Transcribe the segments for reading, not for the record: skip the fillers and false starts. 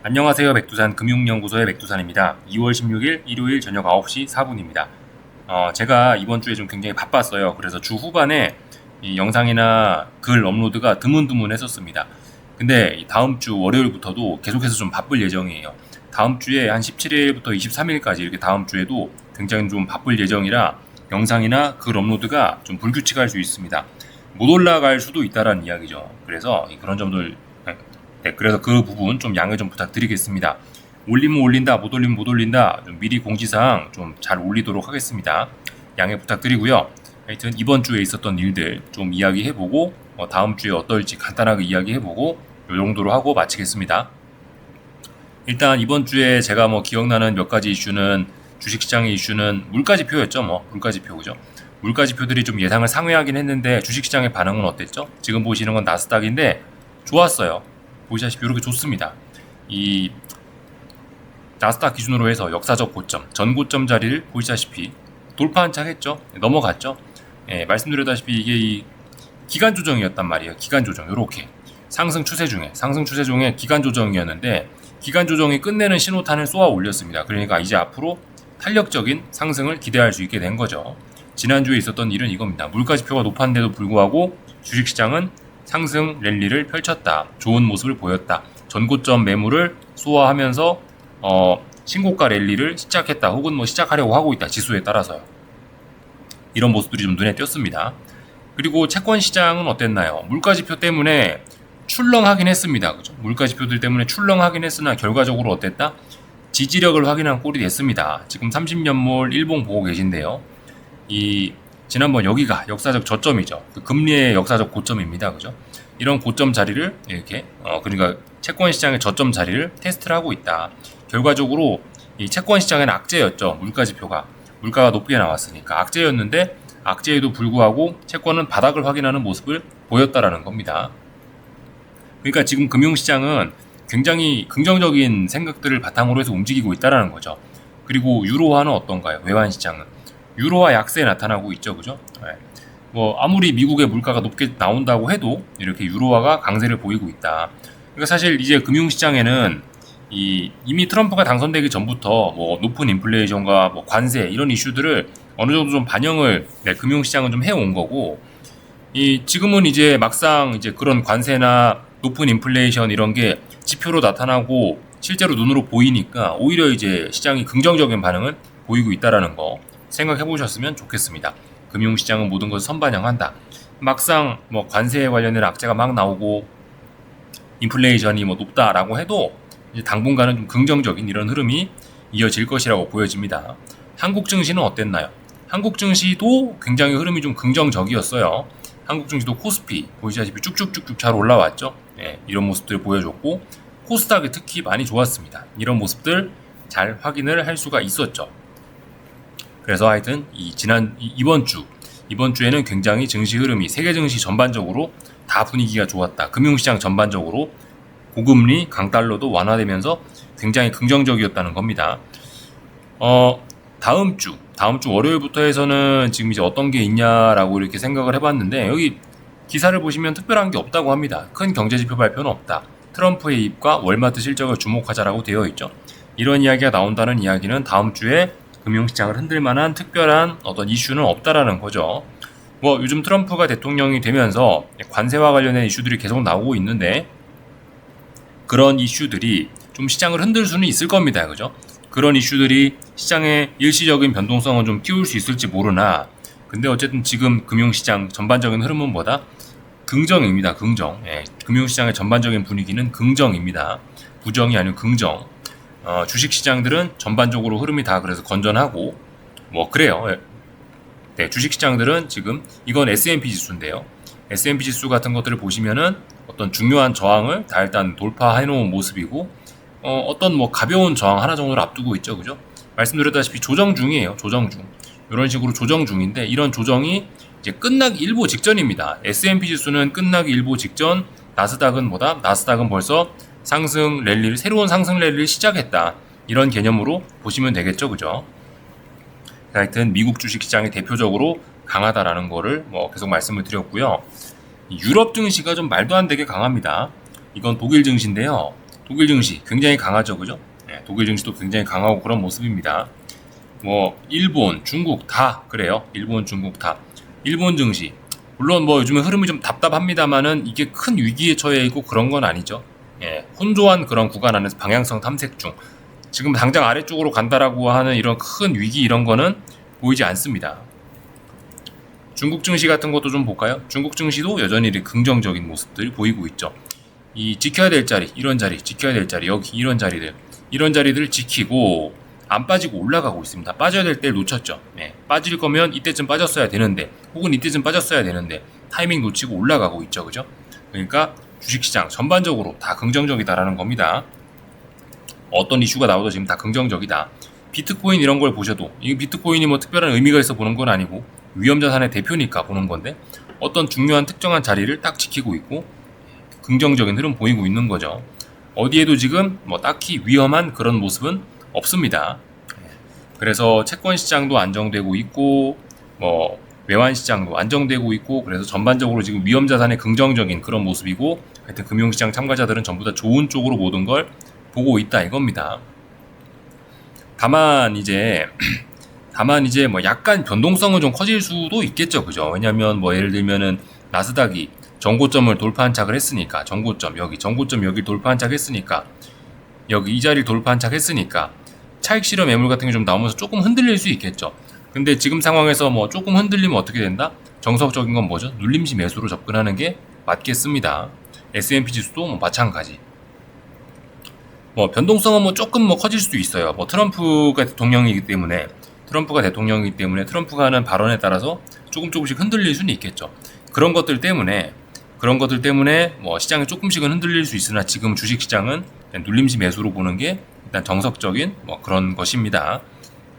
안녕하세요. 백두산 금융연구소의 백두산입니다. 2월 16일 일요일 저녁 9시 4분입니다. 제가 이번 주에 좀 굉장히 바빴어요. 그래서 주 후반에 이 영상이나 글 업로드가 드문드문했었습니다. 근데 다음 주 월요일부터도 계속해서 좀 바쁠 예정이에요. 다음 주에 한 17일부터 23일까지 이렇게 다음 주에도 굉장히 좀 바쁠 예정이라 영상이나 글 업로드가 좀 불규칙할 수 있습니다. 못 올라갈 수도 있다라는 이야기죠. 그래서 그런 점들 그래서 그 부분 좀 양해 좀 부탁드리겠습니다. 올리면 올린다, 못 올리면 못 올린다. 좀 미리 공지사항 좀 잘 올리도록 하겠습니다. 양해 부탁드리고요. 하여튼 이번 주에 있었던 일들 좀 이야기해보고 다음 주에 어떨지 간단하게 이야기해보고 이 정도로 하고 마치겠습니다. 일단 이번 주에 제가 기억나는 몇 가지 이슈는 주식시장의 이슈는 물가지표였죠. 물가지표 그죠? 물가지표들이 좀 예상을 상회하긴 했는데 주식시장의 반응은 어땠죠? 지금 보시는 건 나스닥인데 좋았어요. 보시다시피 이렇게 좋습니다. 이 나스닥 기준으로 해서 역사적 고점, 전고점 자리를 보시다시피 돌파 한착 했죠. 넘어갔죠. 말씀드렸다시피 이게 이 기간 조정이었단 말이에요. 기간 조정 이렇게 상승 추세 중에 기간 조정이었는데 기간 조정이 끝내는 신호탄을 쏘아 올렸습니다. 그러니까 이제 앞으로 탄력적인 상승을 기대할 수 있게 된 거죠. 지난주에 있었던 일은 이겁니다. 물가지표가 높았는데도 불구하고 주식시장은 상승 랠리를 펼쳤다. 좋은 모습을 보였다. 전고점 매물을 소화하면서 신고가 랠리를 시작했다. 혹은 시작하려고 하고 있다. 지수에 따라서요. 이런 모습들이 좀 눈에 띄었습니다. 그리고 채권 시장은 어땠나요? 물가지표 때문에 출렁하긴 했습니다. 그죠? 물가지표들 때문에 출렁하긴 했으나 결과적으로 어땠다? 지지력을 확인한 꼴이 됐습니다. 지금 30년물 일봉 보고 계신데요. 지난번 여기가 역사적 저점이죠. 그 금리의 역사적 고점입니다. 그죠? 이런 고점 자리를 이렇게 그러니까 채권 시장의 저점 자리를 테스트를 하고 있다. 결과적으로 이 채권 시장에는 악재였죠. 물가가 높게 나왔으니까 악재였는데 악재에도 불구하고 채권은 바닥을 확인하는 모습을 보였다라는 겁니다. 그러니까 지금 금융시장은 굉장히 긍정적인 생각들을 바탕으로 해서 움직이고 있다라는 거죠. 그리고 유로화는 어떤가요? 외환시장은 유로화 약세에 나타나고 있죠. 그죠? 아무리 미국의 물가가 높게 나온다고 해도 이렇게 유로화가 강세를 보이고 있다. 그러니까 사실 이제 금융시장에는 이미 트럼프가 당선되기 전부터 높은 인플레이션과 관세 이런 이슈들을 어느 정도 좀 반영을 금융시장은 좀 해온 거고 지금은 이제 막상 이제 그런 관세나 높은 인플레이션 이런 게 지표로 나타나고 실제로 눈으로 보이니까 오히려 이제 시장이 긍정적인 반응을 보이고 있다라는 거 생각해 보셨으면 좋겠습니다. 금융시장은 모든 것을 선반영한다. 막상 관세에 관련된 악재가 막 나오고 인플레이션이 높다라고 해도 이제 당분간은 좀 긍정적인 이런 흐름이 이어질 것이라고 보여집니다. 한국 증시는 어땠나요? 한국 증시도 굉장히 흐름이 좀 긍정적이었어요. 한국 증시도 코스피 보시다시피 쭉쭉쭉쭉 잘 올라왔죠. 이런 모습들을 보여줬고 코스닥이 특히 많이 좋았습니다. 이런 모습들 잘 확인을 할 수가 있었죠. 그래서 하여튼 이번 주에는 굉장히 증시 흐름이 세계 증시 전반적으로 다 분위기가 좋았다. 금융시장 전반적으로 고금리 강달러도 완화되면서 굉장히 긍정적이었다는 겁니다. 다음 주 월요일부터 해서는 지금 이제 어떤 게 있냐라고 이렇게 생각을 해봤는데 여기 기사를 보시면 특별한 게 없다고 합니다. 큰 경제지표 발표는 없다. 트럼프의 입과 월마트 실적을 주목하자라고 되어 있죠. 이런 이야기가 나온다는 이야기는 다음 주에 금융시장을 흔들 만한 특별한 어떤 이슈는 없다라는 거죠. 요즘 트럼프가 대통령이 되면서 관세와 관련된 이슈들이 계속 나오고 있는데 그런 이슈들이 좀 시장을 흔들 수는 있을 겁니다. 그죠? 그런 이슈들이 시장의 일시적인 변동성은 좀 띄울 수 있을지 모르나 근데 어쨌든 지금 금융시장 전반적인 흐름은 뭐다? 긍정입니다. 긍정. 금융시장의 전반적인 분위기는 긍정입니다. 부정이 아니고 긍정. 주식시장들은 전반적으로 흐름이 다 그래서 건전하고 그래요. 주식시장들은 지금 이건 S&P 지수인데요. S&P 지수 같은 것들을 보시면은 어떤 중요한 저항을 다 일단 돌파해 놓은 모습이고 어떤 가벼운 저항 하나 정도를 앞두고 있죠. 그죠? 말씀드렸다시피 조정 중이에요. 조정 중. 이런 식으로 조정 중인데 이런 조정이 이제 끝나기 일보 직전입니다. S&P 지수는 끝나기 일보 직전, 나스닥은 나스닥은 벌써 새로운 상승 랠리를 시작했다. 이런 개념으로 보시면 되겠죠. 그죠? 하여튼 미국 주식시장이 대표적으로 강하다라는 거를 계속 말씀을 드렸고요. 유럽 증시가 좀 말도 안 되게 강합니다. 이건 독일 증시인데요. 독일 증시 굉장히 강하죠, 그죠? 예, 독일 증시도 굉장히 강하고 그런 모습입니다. 뭐 일본, 중국 다 그래요. 일본, 중국 다. 일본 증시 물론 뭐 요즘에 흐름이 좀 답답합니다만은 이게 큰 위기에 처해 있고 그런 건 아니죠. 예, 혼조한 그런 구간 안에서 방향성 탐색 중. 지금 당장 아래쪽으로 간다라고 하는 이런 큰 위기 이런 거는 보이지 않습니다. 중국 증시 같은 것도 좀 볼까요? 중국 증시도 여전히 긍정적인 모습들이 보이고 있죠. 이 지켜야 될 자리, 이런 자리, 지켜야 될 자리, 여기 이런 자리들을 지키고 안 빠지고 올라가고 있습니다. 빠져야 될 때를 놓쳤죠. 네, 빠질 거면 이때쯤 빠졌어야 되는데, 혹은 이때쯤 빠졌어야 되는데 타이밍 놓치고 올라가고 있죠, 그죠? 그러니까 주식시장 전반적으로 다 긍정적이다라는 겁니다. 어떤 이슈가 나와도 지금 다 긍정적이다. 비트코인 이런 걸 보셔도 이 비트코인이 뭐 특별한 의미가 있어 보는 건 아니고 위험자산의 대표니까 보는 건데 어떤 중요한 특정한 자리를 딱 지키고 있고 긍정적인 흐름 보이고 있는 거죠. 어디에도 지금 뭐 딱히 위험한 그런 모습은 없습니다. 그래서 채권 시장도 안정되고 있고 뭐 외환 시장도 안정되고 있고 그래서 전반적으로 지금 위험 자산의 긍정적인 그런 모습이고 하여튼 금융시장 참가자들은 전부 다 좋은 쪽으로 모든 걸 보고 있다 이겁니다. 다만 이제 뭐 약간 변동성은 좀 커질 수도 있겠죠, 그죠? 왜냐하면 뭐 예를 들면은 나스닥이 전고점을 돌파 한착을 했으니까 전고점 여기 돌파 한착했으니까 여기 이 자리를 돌파 한착했으니까 차익 실현 매물 같은 게 좀 나오면서 조금 흔들릴 수 있겠죠. 근데 지금 상황에서 뭐 조금 흔들리면 어떻게 된다? 정석적인 건 뭐죠? 눌림시 매수로 접근하는 게 맞겠습니다. S&P 지수도 뭐 마찬가지. 뭐 변동성은 뭐 조금 뭐 커질 수도 있어요. 뭐 트럼프가 대통령이기 때문에 트럼프가 하는 발언에 따라서 조금씩 흔들릴 수는 있겠죠. 그런 것들 때문에 뭐 시장이 조금씩은 흔들릴 수 있으나 지금 주식시장은 눌림시 매수로 보는 게 일단 정석적인 뭐 그런 것입니다.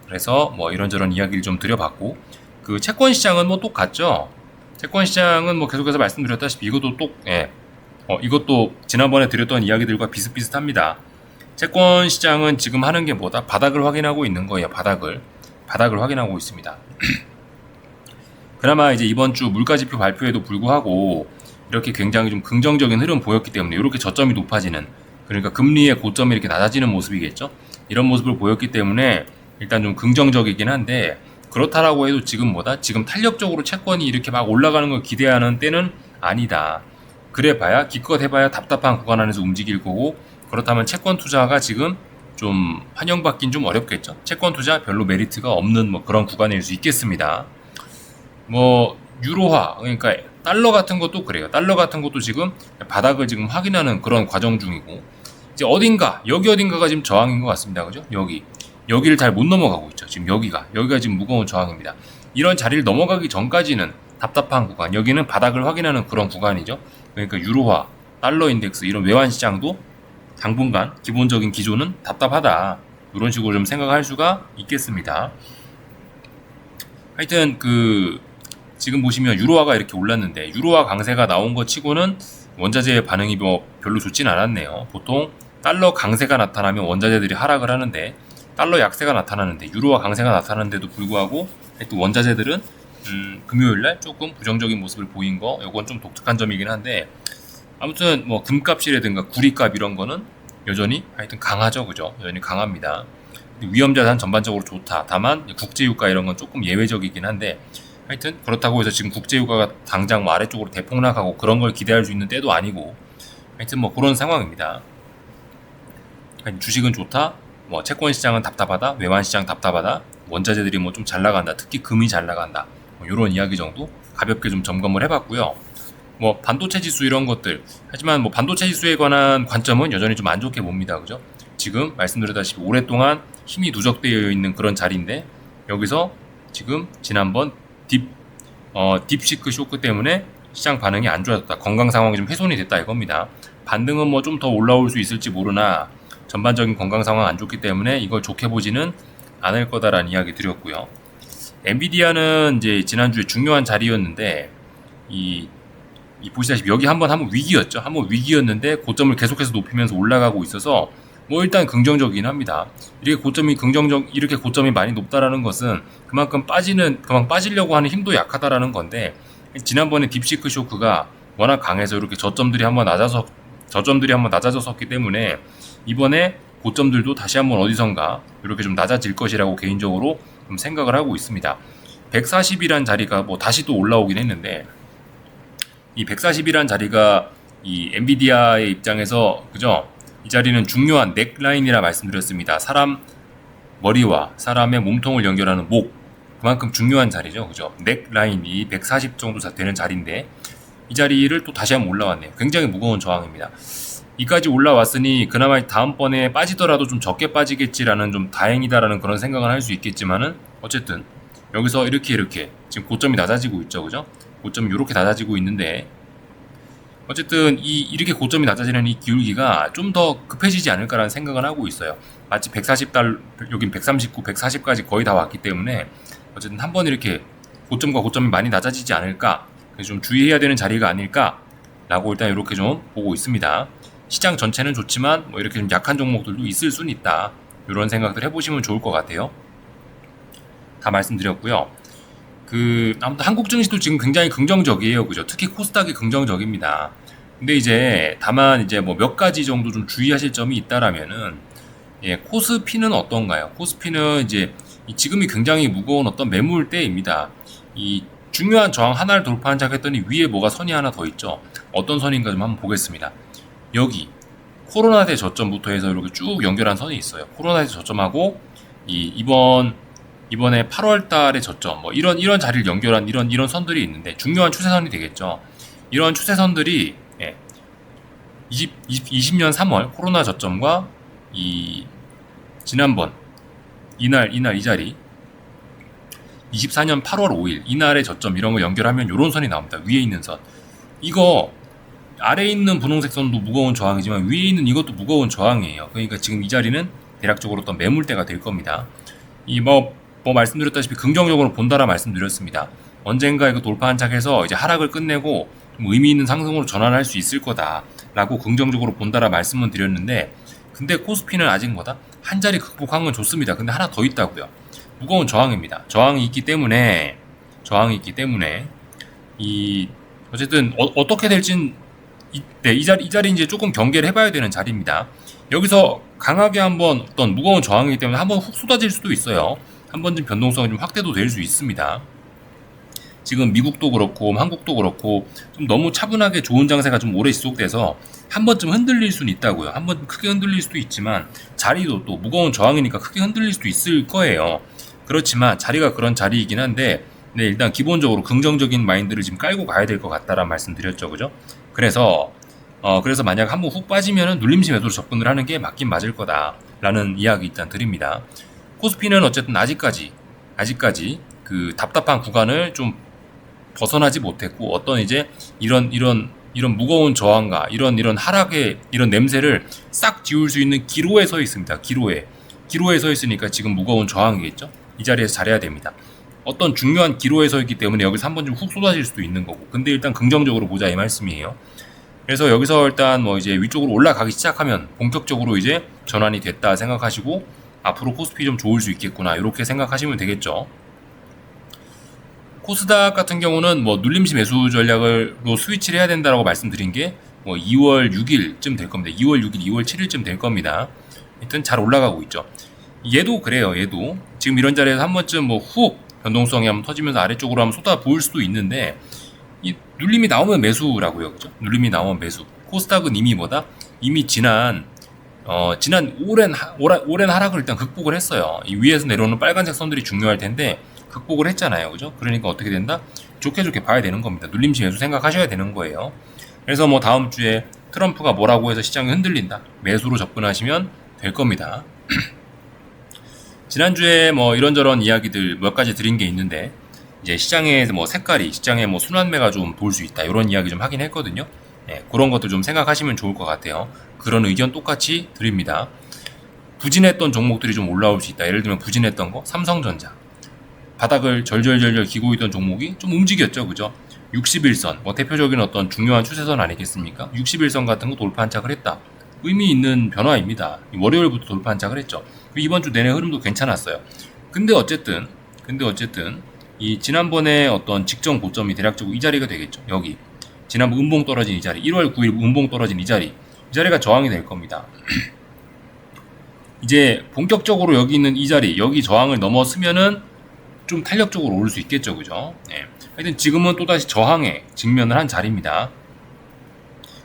그래서 뭐 이런저런 이야기를 좀 드려봤고 그 채권 시장은 뭐 똑같죠. 채권 시장은 뭐 계속해서 말씀드렸다시피 이것도 지난번에 드렸던 이야기들과 비슷비슷합니다. 채권 시장은 지금 하는 게 뭐다? 바닥을 확인하고 있는 거예요. 바닥을 확인하고 있습니다. 그나마 이제 이번 주 물가지표 발표에도 불구하고 이렇게 굉장히 좀 긍정적인 흐름 보였기 때문에 이렇게 저점이 높아지는 그러니까 금리의 고점이 이렇게 낮아지는 모습이겠죠. 이런 모습을 보였기 때문에 일단 좀 긍정적이긴 한데 그렇다라고 해도 지금 지금 탄력적으로 채권이 이렇게 막 올라가는 걸 기대하는 때는 아니다. 그래봐야 기껏 해봐야 답답한 구간 안에서 움직일 거고 그렇다면 채권 투자가 지금 좀 환영받긴 좀 어렵겠죠. 채권 투자 별로 메리트가 없는 뭐 그런 구간일 수 있겠습니다. 뭐 유로화 그러니까 달러 같은 것도 그래요. 달러 같은 것도 지금 바닥을 지금 확인하는 그런 과정 중이고 이제 여기 어딘가가 지금 저항인 것 같습니다. 그죠? 여기를 잘 못 넘어가고 있죠. 지금 여기가 지금 무거운 저항입니다. 이런 자리를 넘어가기 전까지는 답답한 구간. 여기는 바닥을 확인하는 그런 구간이죠. 그러니까 유로화, 달러 인덱스 이런 외환 시장도 당분간 기본적인 기조는 답답하다. 이런 식으로 좀 생각할 수가 있겠습니다. 하여튼 지금 보시면 유로화가 이렇게 올랐는데 유로화 강세가 나온 것 치고는 원자재의 반응이 뭐 별로 좋진 않았네요. 보통 달러 강세가 나타나면 원자재들이 하락을 하는데 달러 약세가 나타나는데 유로화 강세가 나타나는데도 불구하고 또 원자재들은 금요일날 조금 부정적인 모습을 보인 거 이건 좀 독특한 점이긴 한데 아무튼 뭐 금값이라든가 구리값 이런 거는 여전히 하여튼 강하죠, 그죠? 여전히 강합니다. 위험자산 전반적으로 좋다. 다만 국제유가 이런 건 조금 예외적이긴 한데 하여튼 그렇다고 해서 지금 국제유가가 당장 뭐 아래쪽으로 대폭락하고 그런 걸 기대할 수 있는 때도 아니고 하여튼 뭐 그런 상황입니다. 주식은 좋다. 뭐 채권 시장은 답답하다. 외환 시장 답답하다. 원자재들이 뭐 좀 잘 나간다. 특히 금이 잘 나간다. 뭐 이런 이야기 정도 가볍게 좀 점검을 해봤고요. 뭐 반도체 지수 이런 것들 하지만 뭐 반도체 지수에 관한 관점은 여전히 좀 안 좋게 봅니다. 그죠? 지금 말씀드렸다시피 오랫동안 힘이 누적되어 있는 그런 자리인데 여기서 지금 지난번 딥시크 쇼크 때문에 시장 반응이 안 좋아졌다. 건강 상황이 좀 훼손이 됐다 이겁니다. 반등은 뭐 좀 더 올라올 수 있을지 모르나 전반적인 건강 상황 안 좋기 때문에 이걸 좋게 보지는 않을 거다라는 이야기 드렸고요. 엔비디아는 이제 지난주에 중요한 자리였는데 이 보시다시피 여기 한번 위기였는데 고점을 계속해서 높이면서 올라가고 있어서 뭐 일단 긍정적이긴 합니다. 이렇게 고점이 많이 높다라는 것은 그만큼 빠지려고 하는 힘도 약하다라는 건데 지난번에 딥시크 쇼크가 워낙 강해서 이렇게 저점들이 한번 낮아졌었기 때문에 이번에 고점들도 다시 한번 어디선가 이렇게 좀 낮아질 것이라고 개인적으로 좀 생각을 하고 있습니다. 140이란 자리가 뭐 다시 또 올라오긴 했는데, 이 140이란 자리가 이 엔비디아의 입장에서, 그죠? 이 자리는 중요한 넥라인이라 말씀드렸습니다. 사람 머리와 사람의 몸통을 연결하는 목, 그만큼 중요한 자리죠, 그죠? 넥라인이 140 정도 되는 자리인데, 이 자리를 또 다시 한번 올라왔네요. 굉장히 무거운 저항입니다. 이까지 올라왔으니 그나마 다음번에 빠지더라도 좀 적게 빠지겠지라는, 좀 다행이다라는 그런 생각을 할 수 있겠지만은, 어쨌든 여기서 이렇게 지금 고점이 낮아지고 있죠, 그죠? 고점이 이렇게 낮아지고 있는데, 어쨌든 이렇게 고점이 낮아지는 이 기울기가 좀 더 급해지지 않을까라는 생각을 하고 있어요. 마치 140달, 여긴 139, 140까지 거의 다 왔기 때문에 어쨌든 한번 이렇게 고점과 고점이 많이 낮아지지 않을까, 그래서 좀 주의해야 되는 자리가 아닐까라고 일단 이렇게 좀 보고 있습니다. 시장 전체는 좋지만 뭐 이렇게 좀 약한 종목들도 있을 수는 있다, 이런 생각들 해보시면 좋을 것 같아요. 다 말씀드렸고요. 아무튼 한국 증시도 지금 굉장히 긍정적이에요, 그죠? 특히 코스닥이 긍정적입니다. 근데 이제 다만 이제 뭐 몇 가지 정도 좀 주의하실 점이 있다라면은, 코스피는 어떤가요? 코스피는 이제 지금이 굉장히 무거운 어떤 매물대입니다. 이 중요한 저항 하나를 돌파한 척 했더니 위에 뭐가 선이 하나 더 있죠. 어떤 선인가 좀 한번 보겠습니다. 여기 코로나 대 저점부터 해서 이렇게 쭉 연결한 선이 있어요. 코로나 대 저점하고 이번에 8월 달의 저점, 뭐 이런 자리를 연결한 이런 선들이 있는데, 중요한 추세선이 되겠죠. 이런 추세선들이 20년 3월 코로나 저점과 지난번 이날 이 자리 24년 8월 5일 이날의 저점, 이런 거 연결하면 이런 선이 나옵니다. 위에 있는 선. 이거 아래에 있는 분홍색 선도 무거운 저항이지만 위에 있는 이것도 무거운 저항이에요. 그러니까 지금 이 자리는 대략적으로 어떤 매물대가 될 겁니다. 뭐 말씀드렸다시피 긍정적으로 본다라 말씀드렸습니다. 언젠가 이거 돌파한 착해서 이제 하락을 끝내고 좀 의미 있는 상승으로 전환할 수 있을 거다라고 긍정적으로 본다라 말씀은 드렸는데, 근데 코스피는 아직 뭐다? 한 자리 극복한 건 좋습니다. 근데 하나 더 있다고요. 무거운 저항입니다. 저항이 있기 때문에 어쨌든 어떻게 될진 이 자리 이제 조금 경계를 해봐야 되는 자리입니다. 여기서 강하게 한번 어떤 무거운 저항이기 때문에 한번 훅 쏟아질 수도 있어요. 한 번쯤 변동성이 좀 확대도 될 수 있습니다. 지금 미국도 그렇고 한국도 그렇고 좀 너무 차분하게 좋은 장세가 좀 오래 지속돼서 한 번쯤 흔들릴 수는 있다고요. 한 번 크게 흔들릴 수도 있지만, 자리도 또 무거운 저항이니까 크게 흔들릴 수도 있을 거예요. 그렇지만 자리가 그런 자리이긴 한데, 일단 기본적으로 긍정적인 마인드를 지금 깔고 가야 될 것 같다라는 말씀 드렸죠, 그죠? 그래서 만약 한번 훅 빠지면은 눌림시 매도로 접근을 하는 게 맞긴 맞을 거다라는 이야기 일단 드립니다. 코스피는 어쨌든 아직까지 그 답답한 구간을 좀 벗어나지 못했고, 어떤 이제 이런 무거운 저항과 이런 하락의 이런 냄새를 싹 지울 수 있는 기로에 서 있습니다. 기로에 서 있으니까 지금 무거운 저항이겠죠. 이 자리에서 잘해야 됩니다. 어떤 중요한 기로에 서 있기 때문에 여기서 한번 좀 훅 쏟아질 수도 있는 거고, 근데 일단 긍정적으로 보자 이 말씀이에요. 그래서 여기서 일단 뭐 이제 위쪽으로 올라가기 시작하면 본격적으로 이제 전환이 됐다 생각하시고, 앞으로 코스피 좀 좋을 수 있겠구나 이렇게 생각하시면 되겠죠. 코스닥 같은 경우는 뭐 눌림시 매수 전략으로 스위치를 해야 된다라고 말씀드린 게 뭐 2월 6일쯤 될 겁니다. 2월 6일, 2월 7일쯤 될 겁니다. 일단 잘 올라가고 있죠. 얘도 그래요. 얘도 지금 이런 자리에서 한 번쯤 뭐 훅 변동성이 한번 터지면서 아래쪽으로 한번 쏟아 부을 수도 있는데, 이 눌림이 나오면 매수라고요, 그죠? 눌림이 나오면 매수. 코스닥은 이미 지난 오랜 하락을 일단 극복을 했어요. 이 위에서 내려오는 빨간색 선들이 중요할 텐데 극복을 했잖아요, 그죠? 그러니까 어떻게 된다? 좋게 봐야 되는 겁니다. 눌림시 매수 생각하셔야 되는 거예요. 그래서 뭐 다음 주에 트럼프가 뭐라고 해서 시장이 흔들린다, 매수로 접근하시면 될 겁니다. 지난주에 뭐 이런저런 이야기들 몇 가지 드린 게 있는데, 이제 시장의 뭐 색깔이, 시장의 뭐 순환매가 좀 볼 수 있다, 이런 이야기 좀 하긴 했거든요. 그런 것도 좀 생각하시면 좋을 것 같아요. 그런 의견 똑같이 드립니다. 부진했던 종목들이 좀 올라올 수 있다. 예를 들면 부진했던 거 삼성전자, 바닥을 절절절절 기고 있던 종목이 좀 움직였죠, 그죠? 61선, 뭐 대표적인 어떤 중요한 추세선 아니겠습니까? 61선 같은 거 돌파 한착을 했다. 의미 있는 변화입니다. 월요일부터 돌파 한착을 했죠. 이번 주 내내 흐름도 괜찮았어요. 근데 어쨌든 이 지난번에 어떤 직전 고점이 대략적으로 이 자리가 되겠죠. 여기 지난번 음봉 떨어진 이 자리, 1월 9일 음봉 떨어진 이 자리가 저항이 될 겁니다. 이제 본격적으로 여기 있는 이 자리, 여기 저항을 넘어서면은 좀 탄력적으로 오를 수 있겠죠, 그죠? 예. 하여튼 지금은 또다시 저항에 직면을 한 자리입니다.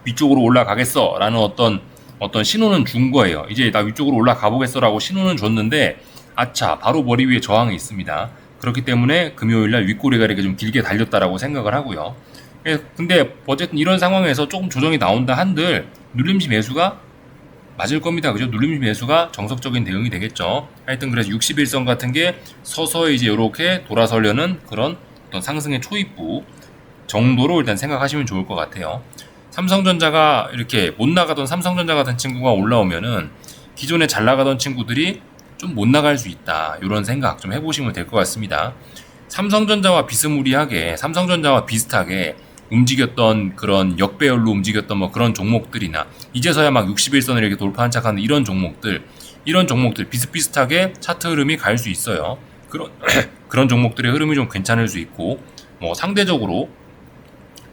위쪽으로 올라가겠어 라는 어떤 신호는 준 거예요. 이제 나 위쪽으로 올라가 보겠어 라고 신호는 줬는데, 아차, 바로 머리 위에 저항이 있습니다. 그렇기 때문에 금요일날 윗꼬리가 이렇게 좀 길게 달렸다라고 생각을 하고요. 예, 근데 어쨌든 이런 상황에서 조금 조정이 나온다 한들 눌림시 매수가 맞을 겁니다. 그죠? 눌림시 매수가 정석적인 대응이 되겠죠. 하여튼 그래서 61선 같은 게 서서히 이제 이렇게 돌아서려는 그런 어떤 상승의 초입부 정도로 일단 생각하시면 좋을 것 같아요. 삼성전자가 이렇게 못 나가던 삼성전자 같은 친구가 올라오면은 기존에 잘 나가던 친구들이 좀 못 나갈 수 있다. 이런 생각 좀 해보시면 될 것 같습니다. 삼성전자와 비스무리하게, 삼성전자와 비슷하게 움직였던 그런 역배열로 움직였던 뭐 그런 종목들이나 이제서야 막 61선을 이렇게 돌파한 척하는 이런 종목들 비슷비슷하게 차트 흐름이 갈 수 있어요. 그런 종목들의 흐름이 좀 괜찮을 수 있고, 뭐 상대적으로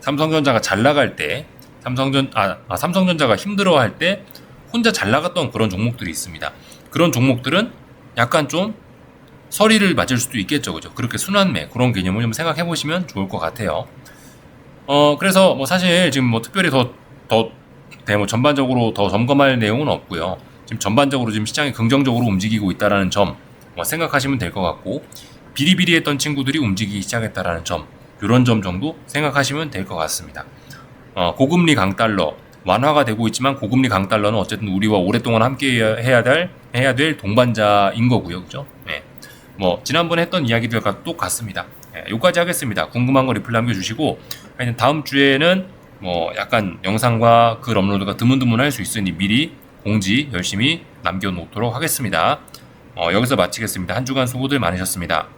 삼성전자가 잘 나갈 때, 삼성전자가 힘들어할 때 혼자 잘 나갔던 그런 종목들이 있습니다. 그런 종목들은 약간 좀 서리를 맞을 수도 있겠죠, 그죠? 그렇게 순환매 그런 개념을 좀 생각해 보시면 좋을 것 같아요. 그래서 뭐 사실 지금 뭐 특별히 뭐 전반적으로 더 점검할 내용은 없고요. 지금 전반적으로 지금 시장이 긍정적으로 움직이고 있다라는 점 뭐 생각하시면 될 것 같고, 비리비리했던 친구들이 움직이기 시작했다라는 점, 이런 점 정도 생각하시면 될 것 같습니다. 고금리 강달러 완화가 되고 있지만 고금리 강달러는 어쨌든 우리와 오랫동안 함께 해야 될 동반자인 거고요, 그죠? 네. 뭐 지난번에 했던 이야기들과 똑같습니다. 네, 여기까지 하겠습니다. 궁금한 거 리플 남겨주시고, 하여튼 다음 주에는 뭐 약간 영상과 글 업로드가 드문드문할 수 있으니 미리 공지 열심히 남겨놓도록 하겠습니다. 여기서 마치겠습니다. 한 주간 수고들 많으셨습니다.